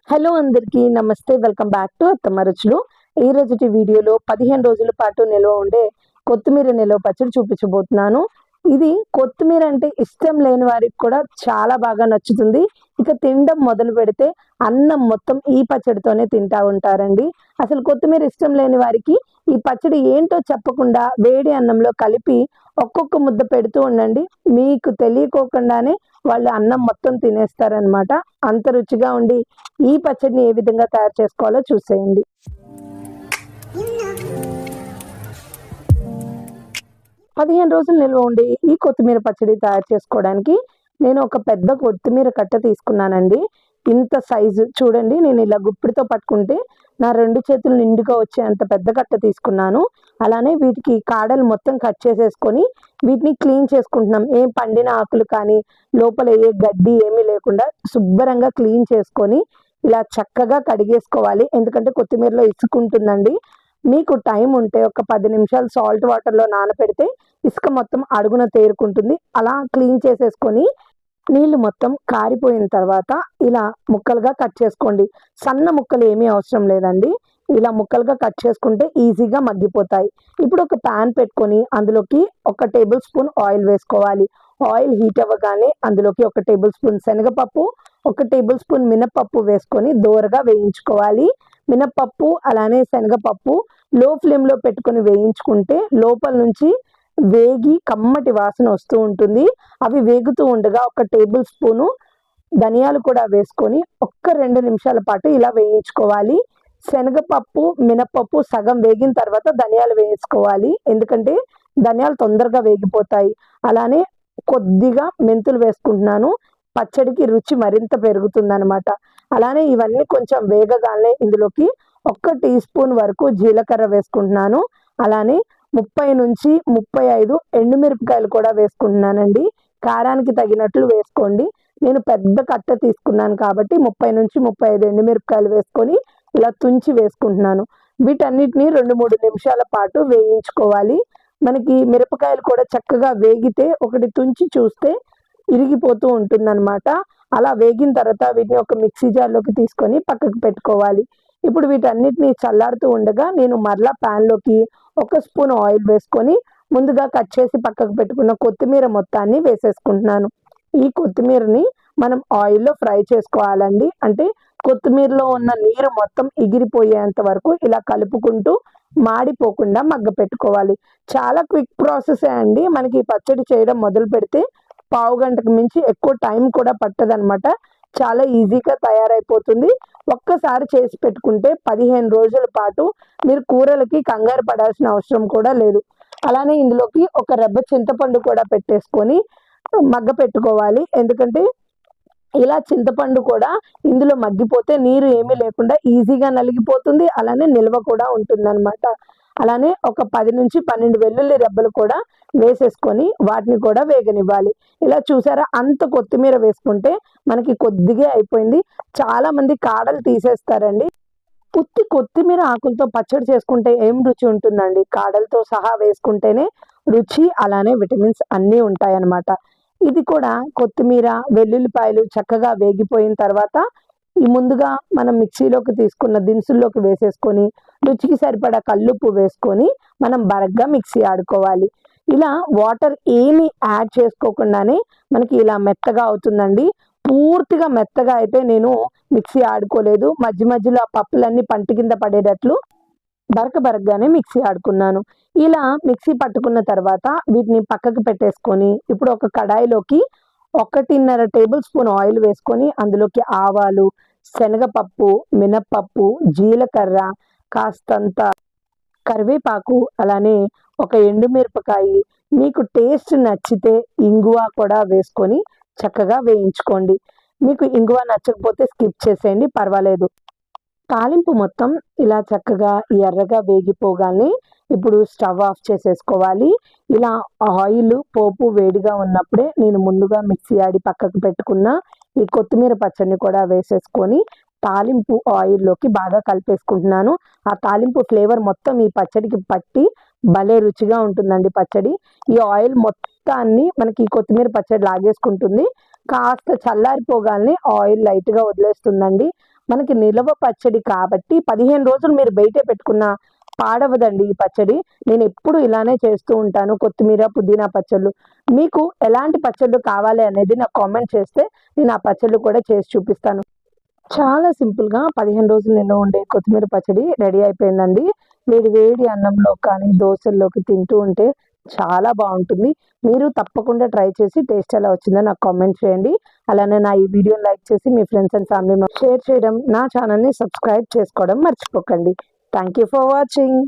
Hello అందరికీ నమస్తే. Welcome back to అత్తమ్మ రుచులు. ఈ రోజుటి వీడియోలో 15 రోజుల పాటు నిల్వ ఉండే కొత్తిమీర నిల్వ పచ్చడి చూపించబోతున్నాను. ఇది కొత్తిమీర అంటే ఇష్టం లేని వారికి కూడా చాలా బాగా నచ్చుతుంది. ఇక తినడం మొదలు పెడితే అన్నం మొత్తం ఈ పచ్చడితోనే తింటా ఉంటారండి. అసలు కొత్తిమీర ఇష్టం లేని వారికి ఈ పచ్చడి ఏంటో చెప్పకుండా వేడి అన్నంలో కలిపి ఒక్కొక్క ముద్ద పెడుతూ ఉండండి. మీకు తెలియకోకుండానే వాళ్ళు అన్నం మొత్తం తినేస్తారనమాట. అంత రుచిగా ఉండి ఈ పచ్చడిని ఏ విధంగా తయారు చేసుకోవాలో చూసేయండి. 15 రోజులు నిల్వ ఉండి ఈ కొత్తిమీర పచ్చడి తయారు చేసుకోవడానికి నేను ఒక పెద్ద కొత్తిమీర కట్ట తీసుకున్నానండి. ఇంత సైజు చూడండి, నేను ఇలా గుప్పిడితో పట్టుకుంటే నా 2 చేతులు నిండుగా వచ్చే అంత పెద్ద కట్ట తీసుకున్నాను. అలానే వీటికి కాడలు మొత్తం కట్ చేసేసుకొని వీటిని క్లీన్ చేసుకుంటున్నాం. ఏం పండిన ఆకులు కానీ లోపల ఏ గడ్డి ఏమీ లేకుండా శుభ్రంగా క్లీన్ చేసుకొని ఇలా చక్కగా కడిగేసుకోవాలి. ఎందుకంటే కొత్తిమీరలో ఇసుక ఉంటుందండి. మీకు టైం ఉంటే ఒక 10 నిమిషాలు సాల్ట్ వాటర్లో నానపెడితే ఇసుక మొత్తం అడుగున తేరుకుంటుంది. అలా క్లీన్ చేసేసుకొని నీళ్లు మొత్తం కారిపోయిన తర్వాత ఇలా ముక్కలుగా కట్ చేసుకోండి. సన్న ముక్కలు ఏమీ అవసరం లేదండి. ఇలా ముక్కలుగా కట్ చేసుకుంటే ఈజీగా మగ్గిపోతాయి. ఇప్పుడు ఒక ప్యాన్ పెట్టుకొని అందులోకి 1 టేబుల్ స్పూన్ ఆయిల్ వేసుకోవాలి. ఆయిల్ హీట్ అవ్వగానే అందులోకి 1 టేబుల్ స్పూన్ శనగపప్పు, 1 టేబుల్ స్పూన్ మినపప్పు వేసుకొని దోరగా వేయించుకోవాలి. మినపప్పు అలానే శనగపప్పు లో ఫ్లేమ్లో పెట్టుకొని వేయించుకుంటే లోపల నుంచి వేగి కమ్మటి వాసన వస్తూ ఉంటుంది. అవి వేగుతూ ఉండగా 1 టేబుల్ స్పూను ధనియాలు కూడా వేసుకొని 2 నిమిషాల పాటు ఇలా వేయించుకోవాలి. శనగపప్పు మినపప్పు సగం వేగిన తర్వాత ధనియాలు వేసుకోవాలి. ఎందుకంటే ధనియాలు తొందరగా వేగిపోతాయి. అలానే కొద్దిగా మెంతులు వేసుకుంటున్నాను. పచ్చడికి రుచి మరింత పెరుగుతుందనమాట. అలానే ఇవన్నీ కొంచెం వేగగానే ఇందులోకి 1 టీ స్పూన్ వరకు జీలకర్ర వేసుకుంటున్నాను. అలానే 30 నుంచి 35 ఎండుమిరపకాయలు కూడా వేసుకుంటున్నానండి. కారానికి తగినట్లు వేసుకోండి. నేను పెద్ద కట్ట తీసుకున్నాను కాబట్టి 30 నుంచి 35 ఎండుమిరపకాయలు వేసుకొని ఇలా తుంచి వేసుకుంటున్నాను. వీటన్నిటిని 2-3 నిమిషాల పాటు వేయించుకోవాలి. మనకి మిరపకాయలు కూడా చక్కగా వేగితే ఒకటి తుంచి చూస్తే ఇరిగిపోతూ ఉంటుందన్నమాట. అలా వేగిన తర్వాత వీటిని ఒక మిక్సీ జార్లోకి తీసుకొని పక్కకు పెట్టుకోవాలి. ఇప్పుడు వీటన్నిటిని చల్లారుతూ ఉండగా నేను మరలా ప్యాన్లోకి 1 స్పూన్ ఆయిల్ వేసుకొని ముందుగా కట్ చేసి పక్కకు పెట్టుకున్న కొత్తిమీర మొత్తాన్ని వేసేసుకుంటున్నాను. ఈ కొత్తిమీరని మనం ఆయిల్లో ఫ్రై చేసుకోవాలండి. అంటే కొత్తిమీరలో ఉన్న నీరు మొత్తం ఎగిరిపోయేంత వరకు ఇలా కలుపుకుంటూ మాడిపోకుండా మగ్గ పెట్టుకోవాలి. చాలా క్విక్ ప్రాసెసే అండి. మనకి ఈ పచ్చడి చేయడం మొదలు పెడితే పావు గంటకు మించి ఎక్కువ టైం కూడా పట్టదనమాట. చాలా ఈజీగా తయారైపోతుంది. ఒక్కసారి చేసి పెట్టుకుంటే 15 రోజుల పాటు మీరు కూరలకి కంగారు పడాల్సిన అవసరం కూడా లేదు. అలానే ఇందులోకి ఒక రెబ్బ చింతపండు కూడా పెట్టేసుకొని మగ్గ పెట్టుకోవాలి. ఎందుకంటే ఇలా చింతపండు కూడా ఇందులో మగ్గిపోతే నీరు ఏమీ లేకుండా ఈజీగా నలిగిపోతుంది. అలానే నిల్వ కూడా ఉంటుందన్నమాట. అలానే ఒక 10 నుంచి 12 వెల్లుల్లి రెబ్బలు కూడా వేసేసుకొని వాటిని కూడా వేగనివ్వాలి. ఇలా చూసారా, అంత కొత్తిమీర వేసుకుంటే మనకి కొద్దిగా అయిపోయింది. చాలామంది కాడలు తీసేస్తారండి. ఉత్తి కొత్తిమీర ఆకులతో పచ్చడి చేసుకుంటే ఏం రుచి ఉంటుందండి. కాడలతో సహా వేసుకుంటేనే రుచి, అలానే విటమిన్స్ అన్నీ ఉంటాయన్నమాట. ఇది కూడా కొత్తిమీర వెల్లుల్లిపాయలు చక్కగా వేగిపోయిన తర్వాత ఈ ముందుగా మనం మిక్సీలోకి తీసుకున్న దినుసుల్లోకి వేసేసుకొని రుచికి సరిపడా కల్లుప్పు వేసుకొని మనం బరగ్గా మిక్సీ ఆడుకోవాలి. ఇలా వాటర్ ఏమీ యాడ్ చేసుకోకుండానే మనకి ఇలా మెత్తగా అవుతుందండి. పూర్తిగా మెత్తగా అయితే నేను మిక్సీ ఆడుకోలేదు. మధ్య మధ్యలో ఆ పప్పులన్నీ పంటి కింద పడేటట్లు బరకగానే మిక్సీ ఆడుకున్నాను. ఇలా మిక్సీ పట్టుకున్న తర్వాత వీటిని పక్కకు పెట్టేసుకొని ఇప్పుడు ఒక కడాయిలోకి 1.5 టేబుల్ స్పూన్ ఆయిల్ వేసుకొని అందులోకి ఆవాలు, శనగపప్పు, మినప్పప్పు, జీలకర్ర, కాస్తంత కరివేపాకు, అలానే ఒక ఎండుమిరపకాయ, మీకు టేస్ట్ నచ్చితే ఇంగువ కూడా వేసుకొని చక్కగా వేయించుకోండి. మీకు ఇంగువ నచ్చకపోతే స్కిప్ చేసేయండి, పర్వాలేదు. తాలింపు మొత్తం ఇలా చక్కగా ఎర్రగా వేగిపోగానే ఇప్పుడు స్టవ్ ఆఫ్ చేసేసుకోవాలి. ఇలా ఆయిల్ పోపు వేడిగా ఉన్నప్పుడే నేను ముందుగా మిక్సీ ఆడి పక్కకు పెట్టుకున్న ఈ కొత్తిమీర పచ్చడిని కూడా వేసేసుకొని తాలింపు ఆయిల్లోకి బాగా కలిపేసుకుంటున్నాను. ఆ తాలింపు ఫ్లేవర్ మొత్తం ఈ పచ్చడికి పట్టి భలే రుచిగా ఉంటుందండి పచ్చడి. ఈ ఆయిల్ మొత్తాన్ని మనకి కొత్తిమీర పచ్చడి లాగేసుకుంటుంది. కాస్త చల్లారిపోగానే ఆయిల్ లైట్గా వదిలేస్తుందండి. మనకి నిలవ పచ్చడి కాబట్టి 15 రోజులు మీరు బయటే పెట్టుకున్న పాడవదండి ఈ పచ్చడి. నేను ఎప్పుడు ఇలానే చేస్తూ ఉంటాను. కొత్తిమీర, పుదీనా పచ్చళ్ళు. మీకు ఎలాంటి పచ్చళ్ళు కావాలి అనేది నాకు కామెంట్ చేస్తే నేను ఆ పచ్చళ్ళు కూడా చేసి చూపిస్తాను. చాలా సింపుల్‌గా 15 రోజులు నిల్వ ఉండే కొత్తిమీర పచ్చడి రెడీ అయిపోయిందండి. వేడి వేడి అన్నంలో కానీ, దోసల్లోకి తింటూ ఉంటే చాలా బావుంటుంది. మీరు తప్పకుండా ట్రై చేసి టేస్ట్ ఎలా వచ్చిందో నాకు కామెంట్ చేయండి. అలానే నా ఈ వీడియోని లైక్ చేసి మీ friends and family members share చేయడం, నా ఛానల్‌ని సబ్స్క్రైబ్ చేసుకోవడం మర్చిపోకండి. Thank you for watching.